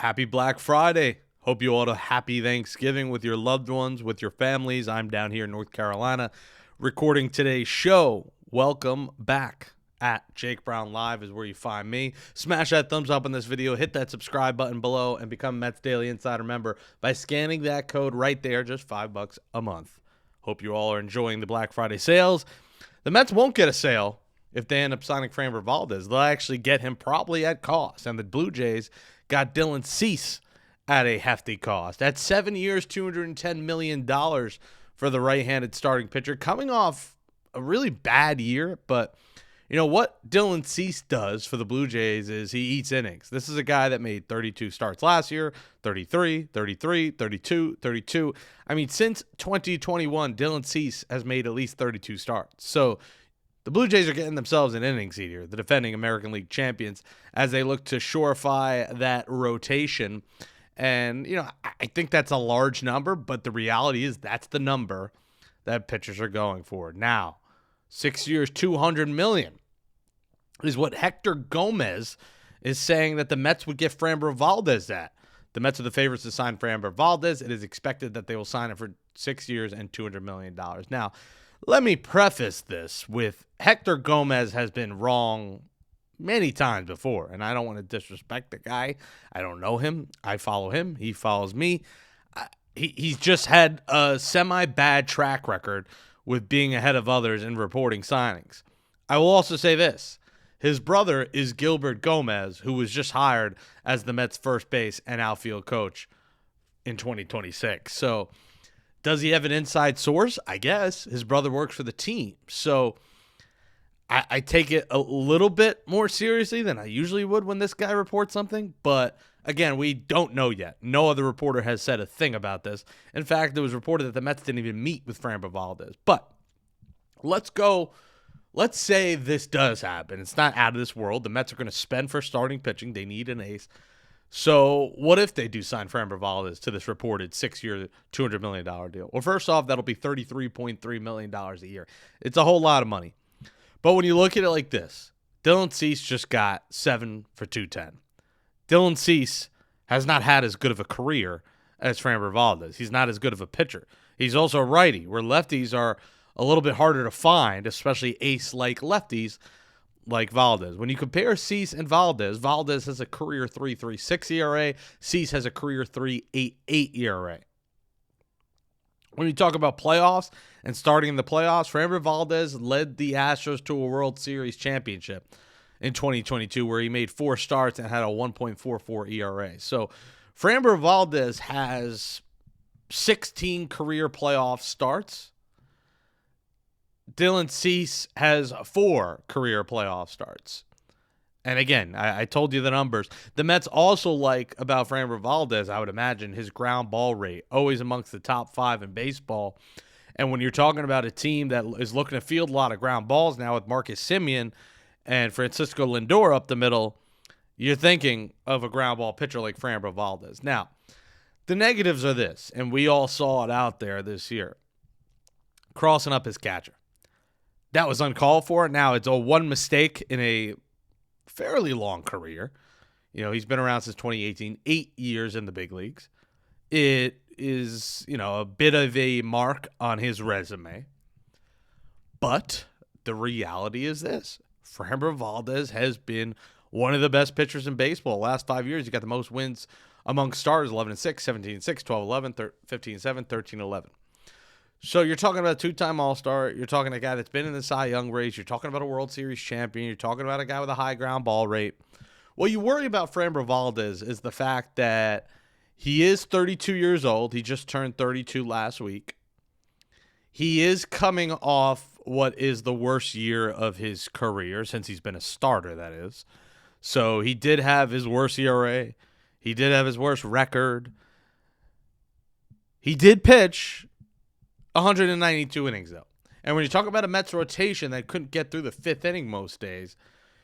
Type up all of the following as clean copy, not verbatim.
Happy Black Friday. Hope you all had a happy Thanksgiving with your loved ones, with your families. I'm down here in North Carolina recording today's show. Welcome back. At Jake Brown Live is where you find me. Smash that thumbs up on this video. Hit that subscribe button below and become Mets Daily Insider member by scanning that code right there. Just $5 a month. Hope you all are enjoying the Black Friday sales. The Mets won't get a sale if they end up signing Framber Valdez. They'll actually get him probably at cost. And the Blue Jays got Dylan Cease at a hefty cost. At 7 years, $210 million for the right-handed starting pitcher. Coming off a really bad year, but you know what Dylan Cease does for the Blue Jays is he eats innings. This is a guy that made 32 starts last year, 33, 33, 32, 32. I mean, since 2021, Dylan Cease has made at least 32 starts. So the Blue Jays are getting themselves an innings eater, the defending American League champions, as they look to surefy that rotation. And, you know, I think that's a large number, but the reality is that's the number that pitchers are going for. Now, 6 years, $200 million is what Hector Gomez is saying that the Mets would get Framber Valdez at. The Mets are the favorites to sign Framber Valdez. It is expected that they will sign him for 6 years and $200 million. Now, let me preface this with Hector Gomez has been wrong many times before, and I don't want to disrespect the guy. I don't know him. I follow him. He follows me. He's just had a semi-bad track record with being ahead of others in reporting signings. I will also say this. His brother is Gilbert Gomez, who was just hired as the Mets first base and outfield coach in 2026. So does he have an inside source? I guess. His brother works for the team. So I take it a little bit more seriously than I usually would when this guy reports something. But again, we don't know yet. No other reporter has said a thing about this. In fact, it was reported that the Mets didn't even meet with Framber Valdez. But let's say this does happen. It's not out of this world. The Mets are going to spend for starting pitching. They need an ace. So what if they do sign Framber Valdez to this reported 6-year, $200 million deal? Well, first off, that'll be $33.3 million a year. It's a whole lot of money. But when you look at it like this, Dylan Cease just got 7 for 210. Dylan Cease has not had as good of a career as Framber Valdez. He's not as good of a pitcher. He's also a righty, where lefties are a little bit harder to find, especially ace-like lefties like Valdez. When you compare Cease and Valdez, Valdez has a career 3.36 ERA. Cease has a career 3.88 ERA. When you talk about playoffs and starting in the playoffs, Framber Valdez led the Astros to a World Series championship in 2022, where he made 4 starts and had a 1.44 ERA. So Framber Valdez has 16 career playoff starts. Dylan Cease has 4 career playoff starts. And again, I told you the numbers. The Mets also like about Framber Valdez, I would imagine, his ground ball rate, always amongst the top 5 in baseball. And when you're talking about a team that is looking to field a lot of ground balls now with Marcus Semien and Francisco Lindor up the middle, you're thinking of a ground ball pitcher like Framber Valdez. Now, the negatives are this, and we all saw it out there this year. Crossing up his catcher. That was uncalled for. Now, it's a one mistake in a fairly long career. You know, he's been around since 2018, 8 years in the big leagues. It is, you know, a bit of a mark on his resume. But the reality is this. Framber Valdez has been one of the best pitchers in baseball. The last 5 years, he got the most wins among stars, 11-6, 17-6, 12-11, 15-7, 13-11. So you're talking about a 2-time All-Star. You're talking a guy that's been in the Cy Young race. You're talking about a World Series champion. You're talking about a guy with a high ground ball rate. What you worry about Framber Valdez is the fact that he is 32 years old. He just turned 32 last week. He is coming off what is the worst year of his career since he's been a starter, that is. So he did have his worst ERA. He did have his worst record. He did pitch 192 innings, though. And when you talk about a Mets rotation that couldn't get through the 5th inning most days,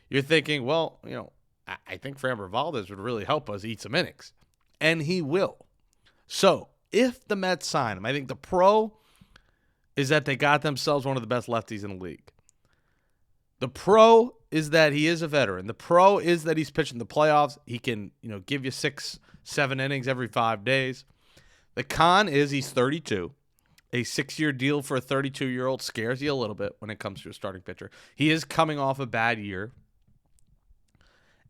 you're thinking, well, you know, I think Framber Valdez would really help us eat some innings. And he will. So, if the Mets sign him, I think the pro is that they got themselves one of the best lefties in the league. The pro is that he is a veteran. The pro is that he's pitching the playoffs. He can, you know, give you 6 7 innings every 5 days. The con is he's 32. A 6-year deal for a 32-year-old scares you a little bit when it comes to a starting pitcher. He is coming off a bad year.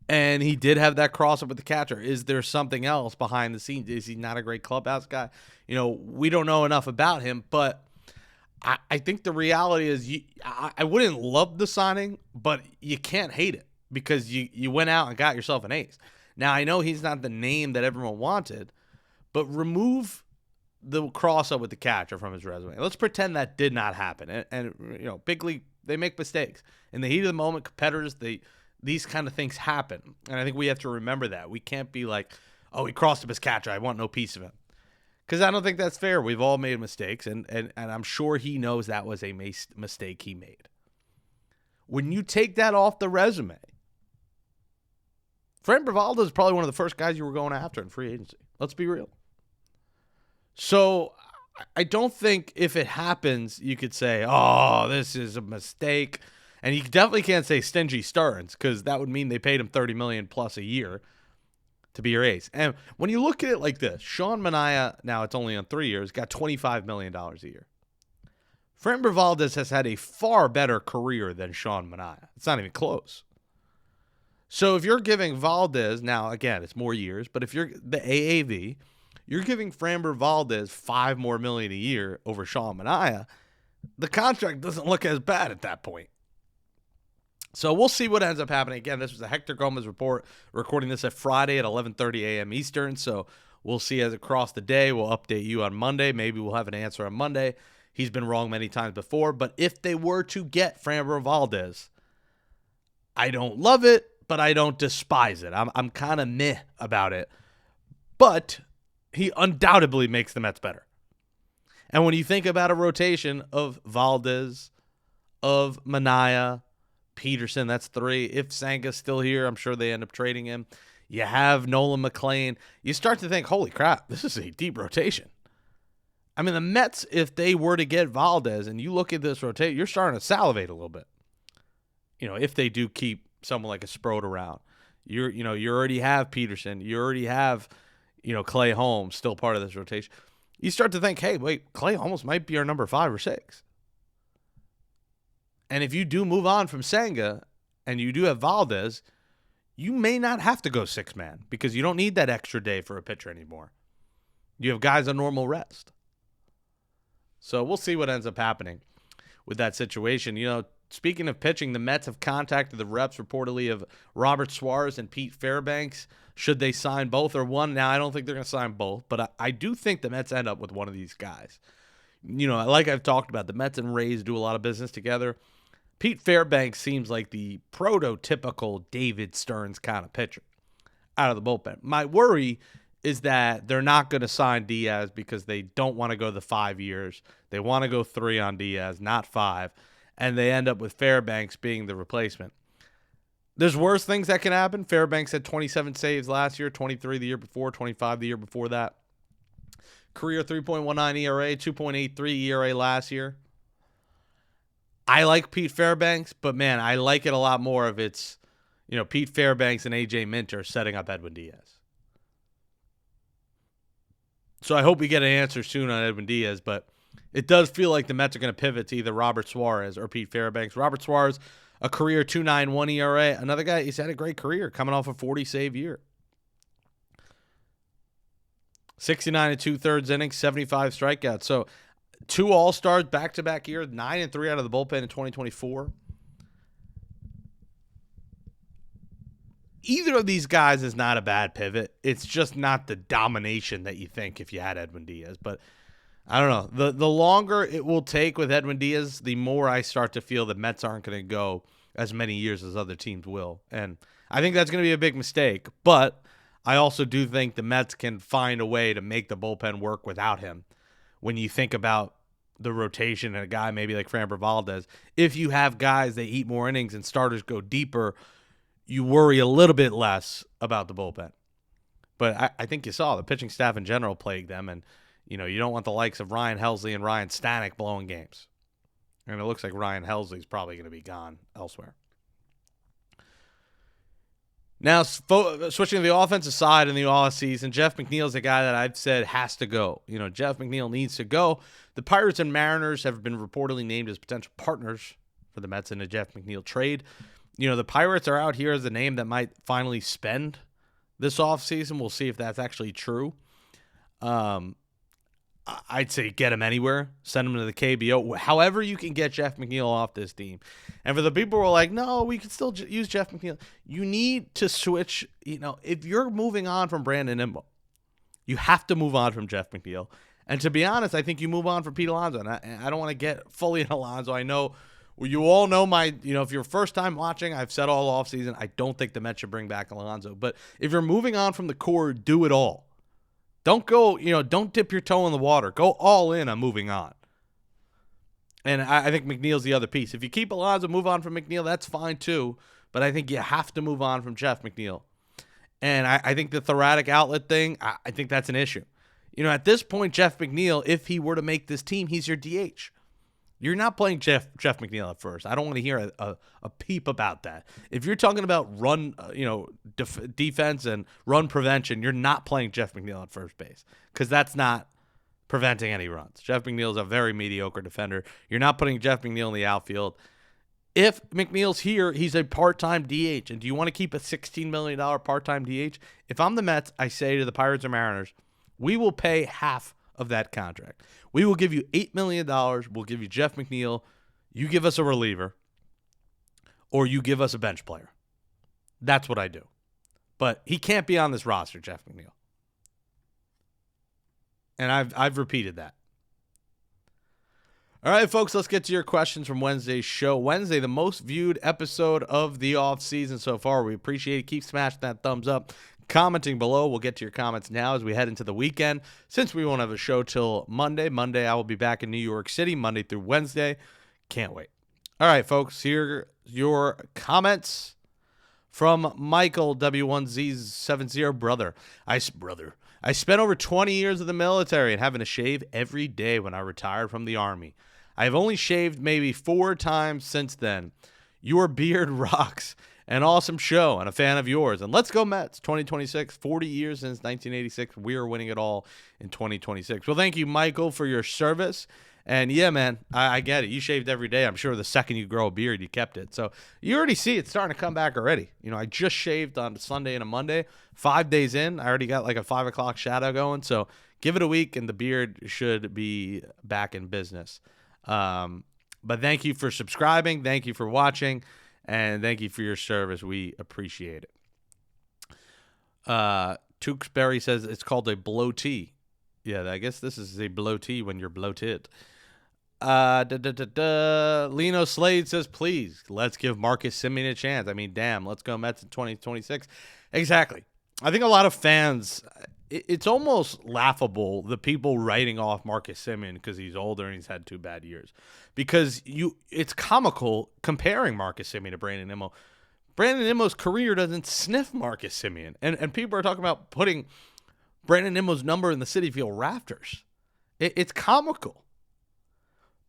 And he did have that cross-up with the catcher. Is there something else behind the scenes? Is he not a great clubhouse guy? We don't know enough about him, but I think the reality is I wouldn't love the signing, but you can't hate it because you went out and got yourself an ace. Now, I know he's not the name that everyone wanted, but remove the cross-up with the catcher from his resume. Let's pretend that did not happen. And big league, they make mistakes. In the heat of the moment, competitors, these kind of things happen. And I think we have to remember that. We can't be like, oh, he crossed up his catcher, I want no piece of him. Because I don't think that's fair. We've all made mistakes, and I'm sure he knows that was a mistake he made. When you take that off the resume, Framber Valdez is probably one of the first guys you were going after in free agency. Let's be real. So I don't think if it happens, you could say, oh, this is a mistake. And you definitely can't say stingy Stearns because that would mean they paid him $30 million plus a year to be your ace. And when you look at it like this, Sean Manaea, now it's only on 3 years, got $25 million a year. Framber Valdez has had a far better career than Sean Manaea. It's not even close. So if you're giving Valdez, now again, it's more years, but if you're the AAV, you're giving Framber Valdez $5 more million a year over Sean Manaea, the contract doesn't look as bad at that point. So we'll see what ends up happening. Again, this was a Hector Gomez report, recording this at Friday at 11:30 a.m. Eastern. So we'll see as it crosses the day. We'll update you on Monday. Maybe we'll have an answer on Monday. He's been wrong many times before. But if they were to get Framber Valdez, I don't love it, but I don't despise it. I'm kind of meh about it. But he undoubtedly makes the Mets better. And when you think about a rotation of Valdez, of Manaea, Peterson, that's 3. If Senga's still here, I'm sure they end up trading him. You have Nolan McNeil. You start to think, holy crap, this is a deep rotation. I mean, the Mets, if they were to get Valdez and you look at this rotation, you're starting to salivate a little bit. If they do keep someone like a Sproat around. You already have Peterson. You already have, Clay Holmes still part of this rotation. You start to think, hey, wait, Clay Holmes might be our number 5 or 6. And if you do move on from Senga and you do have Valdez, you may not have to go 6-man because you don't need that extra day for a pitcher anymore. You have guys on normal rest. So we'll see what ends up happening with that situation. Speaking of pitching, the Mets have contacted the reps reportedly of Robert Suarez and Pete Fairbanks. Should they sign both or one? Now, I don't think they're going to sign both, but I do think the Mets end up with one of these guys. Like I've talked about, the Mets and Rays do a lot of business together. Pete Fairbanks seems like the prototypical David Stearns kind of pitcher out of the bullpen. My worry is that they're not going to sign Diaz because they don't want to go the 5 years. They want to go 3 on Diaz, not 5. And they end up with Fairbanks being the replacement. There's worse things that can happen. Fairbanks had 27 saves last year, 23 the year before, 25 the year before that. Career 3.19 ERA, 2.83 ERA last year. I like Pete Fairbanks, but man, I like it a lot more if it's, Pete Fairbanks and AJ Minter setting up Edwin Diaz. So I hope we get an answer soon on Edwin Diaz, but it does feel like the Mets are going to pivot to either Robert Suarez or Pete Fairbanks. Robert Suarez, a career 2.91 ERA. Another guy, he's had a great career coming off a 40-save year. 69 2/3 innings, 75 strikeouts. So 2 All-Stars back-to-back years, 9-3 out of the bullpen in 2024. Either of these guys is not a bad pivot. It's just not the domination that you think if you had Edwin Diaz. But I don't know. The longer it will take with Edwin Diaz, the more I start to feel the Mets aren't going to go as many years as other teams will. And I think that's going to be a big mistake. But I also do think the Mets can find a way to make the bullpen work without him. When you think about the rotation and a guy maybe like Framber Valdez, if you have guys that eat more innings and starters go deeper, you worry a little bit less about the bullpen. But I think you saw the pitching staff in general plague them, and you don't want the likes of Ryan Helsley and Ryan Stanek blowing games. And it looks like Ryan Helsley's probably going to be gone elsewhere. Now, switching to the offensive side in the offseason, Jeff McNeil is a guy that I've said has to go. Jeff McNeil needs to go. The Pirates and Mariners have been reportedly named as potential partners for the Mets in a Jeff McNeil trade. The Pirates are out here as a name that might finally spend this offseason. We'll see if that's actually true. I'd say get him anywhere. Send him to the KBO. However you can get Jeff McNeil off this team. And for the people who are like, no, we can still use Jeff McNeil. You need to switch. If you're moving on from Brandon Nimmo, you have to move on from Jeff McNeil. And to be honest, I think you move on from Pete Alonso. And I don't want to get fully in Alonso. I know you all know if you're first time watching, I've said all offseason, I don't think the Mets should bring back Alonso. But if you're moving on from the core, do it all. Don't go, don't dip your toe in the water. Go all in on moving on. And I think McNeil's the other piece. If you keep Alonso, move on from McNeil, that's fine too. But I think you have to move on from Jeff McNeil. And I think the thoracic outlet thing, I think that's an issue. At this point, Jeff McNeil, if he were to make this team, he's your DH. You're not playing Jeff McNeil at first. I don't want to hear a peep about that. If you're talking about run, defense and run prevention, you're not playing Jeff McNeil at first base because that's not preventing any runs. Jeff McNeil is a very mediocre defender. You're not putting Jeff McNeil in the outfield. If McNeil's here, he's a part-time DH. And do you want to keep a $16 million part-time DH? If I'm the Mets, I say to the Pirates or Mariners, we will pay half of that contract. We will give you $8 million. We'll give you Jeff McNeil. You give us a reliever, or you give us a bench player. That's what I do. But he can't be on this roster, Jeff McNeil. And I've repeated that. All right, folks, let's get to your questions from Wednesday's show. Wednesday, the most viewed episode of the offseason so far. We appreciate it. Keep smashing that thumbs up. Commenting below. We'll get to your comments now as we head into the weekend. Since we won't have a show till Monday. Monday, I will be back in New York City, Monday through Wednesday. Can't wait. All right, folks, here are your comments from Michael W1Z70. Brother, I spent over 20 years in the military and having to shave every day when I retired from the Army. I have only shaved maybe 4 times since then. Your beard rocks. An awesome show and a fan of yours. And let's go Mets 2026, 40 years since 1986. We are winning it all in 2026. Well, thank you, Michael, for your service. And yeah, man, I get it. You shaved every day. I'm sure the second you grow a beard, you kept it. So you already see it starting to come back already. I just shaved on Sunday and a Monday. 5 days in, I already got like a 5 o'clock shadow going. So give it a week and the beard should be back in business. But thank you for subscribing. Thank you for watching. And thank you for your service. We appreciate it. Tewksbury says it's called a bloatee. Yeah, I guess this is a bloatee when you're bloated. Lino Slade says, please, let's give Marcus Semien a chance. I mean, damn, let's go Mets in 2026. Exactly. I think a lot of fans, it's almost laughable, the people writing off Marcus Semien because he's older and he's had 2 bad years. Because it's comical comparing Marcus Semien to Brandon Nimmo. Brandon Nimmo's career doesn't sniff Marcus Semien. And people are talking about putting Brandon Nimmo's number in the Citi Field rafters. It's comical.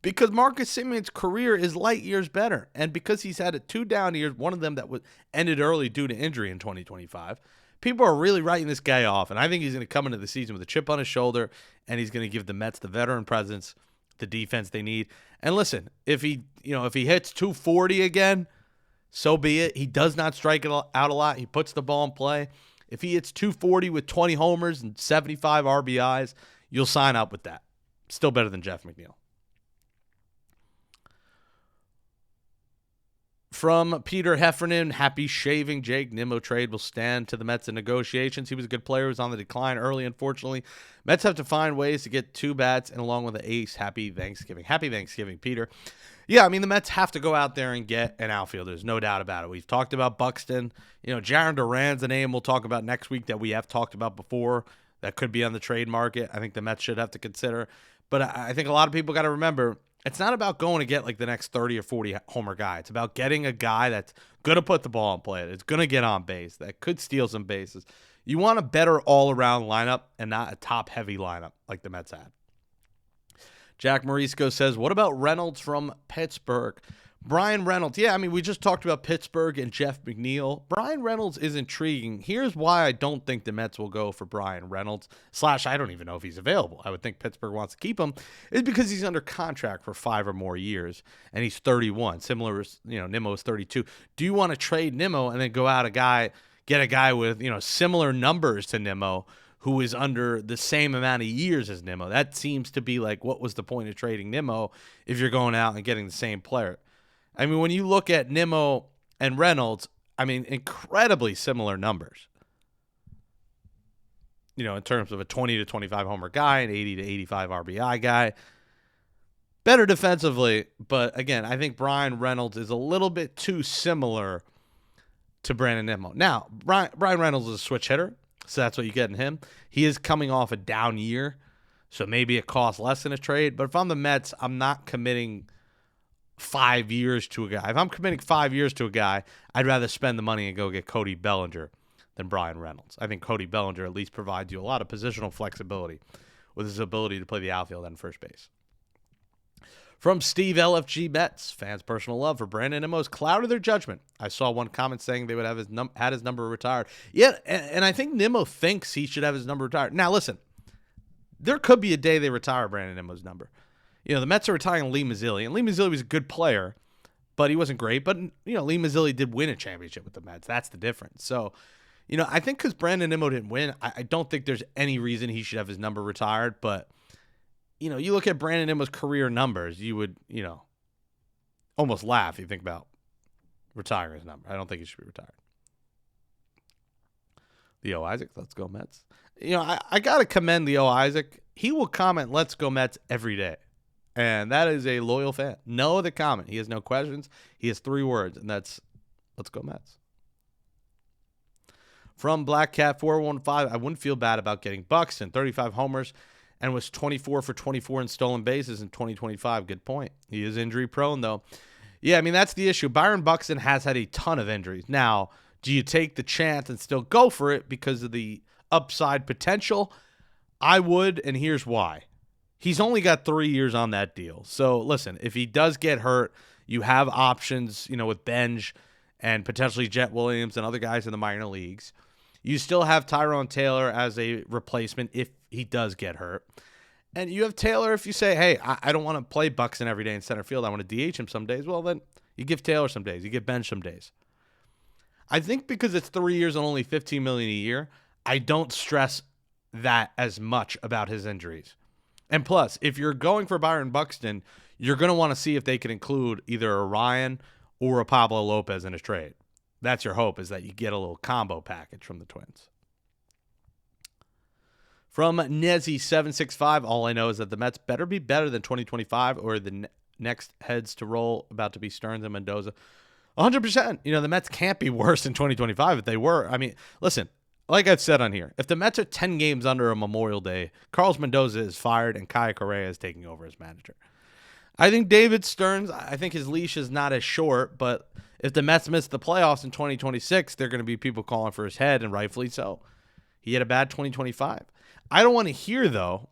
Because Marcus Semien's career is light years better. And because he's had 2 down years, one of them that was ended early due to injury in 2025, people are really writing this guy off. And I think he's going to come into the season with a chip on his shoulder, and he's going to give the Mets the veteran presence, the defense they need. And listen, if he hits 240 again, so be it. He does not strike it out a lot. He puts the ball in play. If he hits 240 with 20 homers and 75 RBIs, you'll sign up with that. Still better than Jeff McNeil. From Peter Heffernan, happy shaving Jake. Nimmo trade will stand to the Mets in negotiations. He was a good player. He was on the decline early, unfortunately. Mets have to find ways to get 2 bats and along with the ace. Happy Thanksgiving. Happy Thanksgiving, Peter. Yeah, I mean, the Mets have to go out there and get an outfielder. There's no doubt about it. We've talked about Buxton. Jarren Duran's a name we'll talk about next week that we have talked about before that could be on the trade market. I think the Mets should have to consider. But I think a lot of people got to remember, it's not about going to get like the next 30 or 40 homer guy. It's about getting a guy that's going to put the ball in play, that's going to get on base, that could steal some bases. You want a better all-around lineup and not a top-heavy lineup like the Mets had. Jack Morisco says, what about Reynolds from Pittsburgh? Brian Reynolds. Yeah, I mean, we just talked about Pittsburgh and Jeff McNeil. Brian Reynolds is intriguing. Here's why I don't think the Mets will go for Brian Reynolds. / I don't even know if he's available. I would think Pittsburgh wants to keep him. Is because he's under contract for 5 or more years, and he's 31. Similar, Nimmo is 32. Do you want to trade Nimmo and then go out get a guy with, similar numbers to Nimmo who is under the same amount of years as Nimmo? That seems to be like, what was the point of trading Nimmo if you're going out and getting the same player? I mean, when you look at Nimmo and Reynolds, I mean, incredibly similar numbers. In terms of a 20 to 25 homer guy, an 80 to 85 RBI guy. Better defensively, but again, I think Brian Reynolds is a little bit too similar to Brandon Nimmo. Now, Brian Reynolds is a switch hitter, so that's what you get in him. He is coming off a down year, so maybe it costs less in a trade. But if I'm the Mets, I'm not committing 5 years to a guy. If I'm committing 5 years to a guy, I'd rather spend the money and go get Cody Bellinger than Brian Reynolds. I think Cody Bellinger at least provides you a lot of positional flexibility with his ability to play the outfield and first base. From Steve LFG Mets, fans' personal love for Brandon Nimmo's clouded their judgment. I saw one comment saying they would have had his number retired. Yeah, and I think Nimmo thinks he should have his number retired. Now, listen, there could be a day they retire Brandon Nimmo's number. The Mets are retiring Lee Mazzilli, and Lee Mazzilli was a good player, but he wasn't great. But, Lee Mazzilli did win a championship with the Mets. That's the difference. So, I think because Brandon Nimmo didn't win, I don't think there's any reason he should have his number retired. But, you look at Brandon Nimmo's career numbers, you would, almost laugh if you think about retiring his number. I don't think he should be retired. Leo Isaac, let's go Mets. I got to commend Leo Isaac. He will comment, let's go Mets every day. And that is a loyal fan. No other comment. He has no questions. He has 3 words, and that's, let's go Mets. From Black Cat 415, I wouldn't feel bad about getting Buxton, 35 homers, and was 24 for 24 in stolen bases in 2025. Good point. He is injury prone, though. Yeah, I mean, that's the issue. Byron Buxton has had a ton of injuries. Now, do you take the chance and still go for it because of the upside potential? I would, and here's why. He's only got 3 years on that deal. So, listen, if he does get hurt, you have options, with Benj and potentially Jet Williams and other guys in the minor leagues. You still have Tyrone Taylor as a replacement if he does get hurt. And you have Taylor if you say, hey, I don't want to play Buxton every day in center field. I want to DH him some days. Well, then you give Taylor some days. You give Benj some days. I think because it's 3 years and only $15 million a year, I don't stress that as much about his injuries. And plus, if you're going for Byron Buxton, you're going to want to see if they can include either a Ryan or a Pablo Lopez in a trade. That's your hope, is that you get a little combo package from the Twins. From Nezzy765, all I know is that the Mets better be better than 2025 or the next heads to roll about to be Stearns and Mendoza. 100%. The Mets can't be worse than 2025 if they were. I mean, listen, like I've said on here, if the Mets are 10 games under a Memorial Day, Carlos Mendoza is fired and Kaya Correa is taking over as manager. I think David Stearns, I think his leash is not as short, but if the Mets miss the playoffs in 2026, there are going to be people calling for his head, and rightfully so. He had a bad 2025. I don't want to hear, though.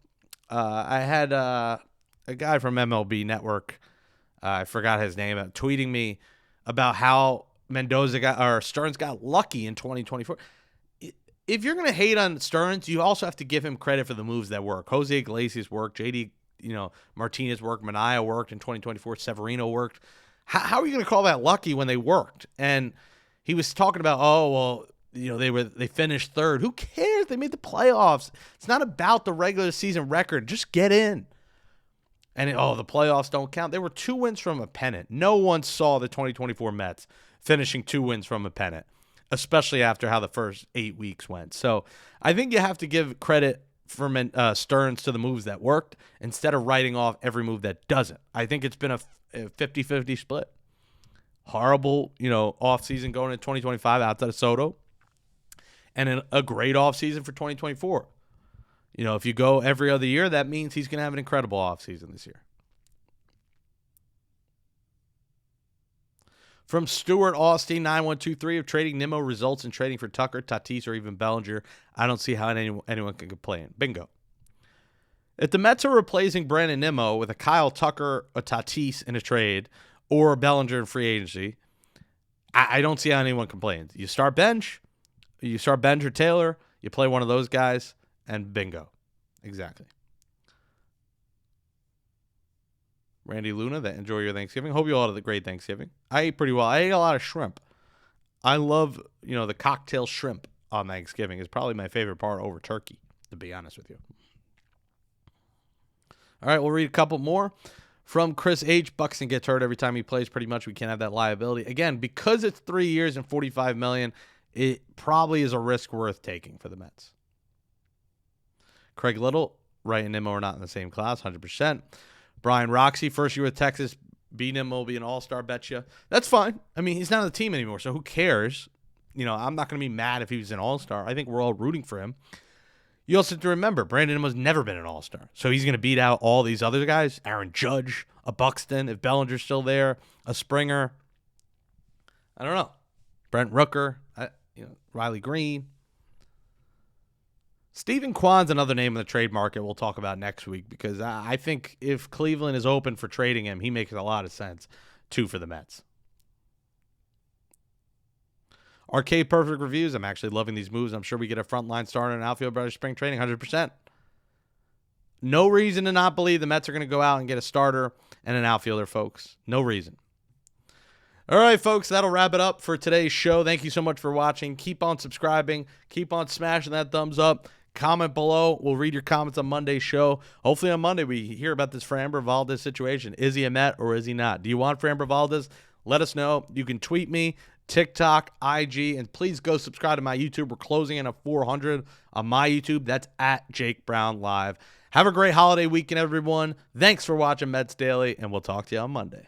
I had a guy from MLB Network, I forgot his name, tweeting me about how Stearns got lucky in 2024. If you're going to hate on Stearns, you also have to give him credit for the moves that work. Jose Iglesias worked, JD Martinez worked, Manaea worked in 2024, Severino worked. How are you going to call that lucky when they worked? And he was talking about, they finished third. Who cares? They made the playoffs. It's not about the regular season record. Just get in. And the playoffs don't count. They were 2 wins from a pennant. No one saw the 2024 Mets finishing 2 wins from a pennant, especially after how the first 8 weeks went. So I think you have to give credit for Stearns to the moves that worked instead of writing off every move that doesn't. I think it's been a 50-50 split. Horrible, offseason going into 2025 outside of Soto, and a great offseason for 2024. If you go every other year, that means he's going to have an incredible offseason this year. From Stuart Austin 9123, if trading Nimmo results in trading for Tucker, Tatis, or even Bellinger, I don't see how anyone can complain. Bingo. If the Mets are replacing Brandon Nimmo with a Kyle Tucker, a Tatis in a trade, or Bellinger in free agency, I don't see how anyone complains. You start bench or Taylor, you play one of those guys, and bingo. Exactly. Randy Luna, enjoy your Thanksgiving. Hope you all had a great Thanksgiving. I ate pretty well. I ate a lot of shrimp. I love, the cocktail shrimp on Thanksgiving is probably my favorite part over turkey, to be honest with you. All right, we'll read a couple more. From Chris H. Buxton gets hurt every time he plays. Pretty much we can't have that liability. Again, because it's 3 years and $45 million, it probably is a risk worth taking for the Mets. Craig Little, Wright and Nimmo are not in the same class, 100%. Brian Roxy, first year with Texas. B. Nimmo will be an all-star, betcha. That's fine. I mean, he's not on the team anymore, so who cares? I'm not going to be mad if he was an all-star. I think we're all rooting for him. You also have to remember, Brandon Nimmo's never been an all-star. So he's going to beat out all these other guys, Aaron Judge, a Buxton, if Bellinger's still there, a Springer. I don't know. Brent Rooker, Riley Green. Stephen Kwan's another name in the trade market we'll talk about next week because I think if Cleveland is open for trading him, he makes a lot of sense, too, for the Mets. Arcade Perfect reviews. I'm actually loving these moves. I'm sure we get a frontline starter and outfield by spring training, 100%. No reason to not believe the Mets are going to go out and get a starter and an outfielder, folks. No reason. All right, folks, that'll wrap it up for today's show. Thank you so much for watching. Keep on subscribing. Keep on smashing that thumbs up. Comment below. We'll read your comments on Monday's show. Hopefully on Monday we hear about this Framber Valdez situation. Is he a Met or is he not? Do you want Framber Valdez? Let us know. You can tweet me, TikTok, IG, and please go subscribe to my YouTube. We're closing in at 400 on my YouTube. That's at Jake Brown Live. Have a great holiday weekend, everyone. Thanks for watching Mets Daily, and we'll talk to you on Monday.